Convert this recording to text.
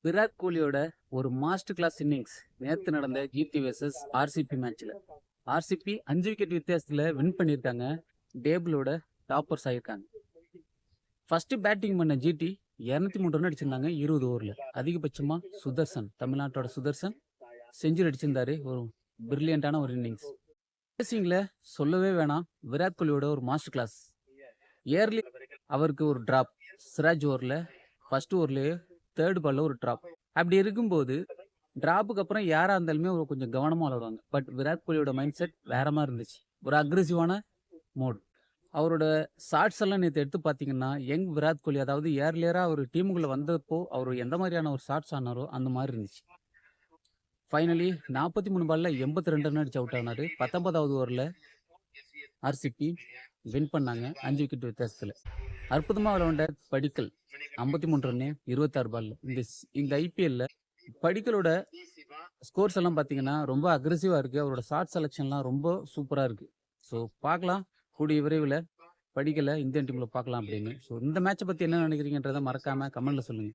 விராட் கோலியோட ஒரு master class innings நேத்து நடந்த ஜிடி வெர்சஸ் ஆர்சிபி மேட்ச்ல. ஆர்சிபி 5 விக்கெட் வித்தியாசத்துல வின் பண்ணியிருக்காங்க. டேபிளோட டாப்பர்ஸ் ஆயிருக்காங்க. ஃபர்ஸ்ட் பேட்டிங் பண்ண ஜிடி 203 ரன் அடிச்சிருந்தாங்க 20 ஓவர்ல. அதிகபட்சமா சுதர்சன், தமிழ்நாட்டோட சுதர்சன் செஞ்சுரி அடிச்சிருந்தாரு. ஒரு பிரில்லியண்டான ஒரு இன்னிங்ஸ். பேசிங்ல சொல்லவே வேணாம், விராட் கோலியோட ஒரு மாஸ்டர் கிளாஸ். ஏர்லி அவருக்கு ஒரு டிராப், சிராஜ் ஓவர்ல ஃபர்ஸ்ட் ஓவர்லயே தேர்ட் பால்ல ஒரு டிராப். அப்படி இருக்கும்போது டிராப்புக்கு அப்புறம் யாரா இருந்தாலுமே ஒரு கொஞ்சம் கவனமா விளையாடுவாங்க. பட் விராட் கோலியோட மைண்ட் செட் வேற மாதிரி இருந்துச்சு. ஒரு அக்ரெசிவான மோட். அவரோட ஷாட்ஸ் எல்லாம் நேத்து எடுத்து பார்த்தீங்கன்னா, யங் விராட் கோலி, அதாவது ஏர்லியரா அவர் டீமுக்குள்ள வந்தப்போ அவர் எந்த மாதிரியான ஒரு ஷாட்ஸ் ஆனாரோ அந்த மாதிரி இருந்துச்சு. ஃபைனலி 43 பால்ல 82 ரன் அடிச்சு அவுட் ஆனாரு. 19வது ஓவர்ல ஆர்சிபி வின் பண்ணாங்க 5 விக்கெட் வித்தியாசத்துல. அற்புதமா விளையாண்ட படிக்கல் 53 ரன்னு 26 பால்ல. இந்த ஐபிஎல்ல படிக்கலோட ஸ்கோர்ஸ் எல்லாம் பார்த்தீங்கன்னா ரொம்ப அக்ரெசிவா இருக்கு. அவரோட ஷாட் செலக்ஷன்லாம் ரொம்ப சூப்பரா இருக்கு. ஸோ பார்க்கலாம், கூடிய விரைவில் படிக்கல இந்தியன் டீம்ல பார்க்கலாம் அப்படின்னு. ஸோ இந்த மேட்சை பத்தி என்ன நினைக்கிறீங்கன்றதை மறக்காம கமெண்ட்ல சொல்லுங்க.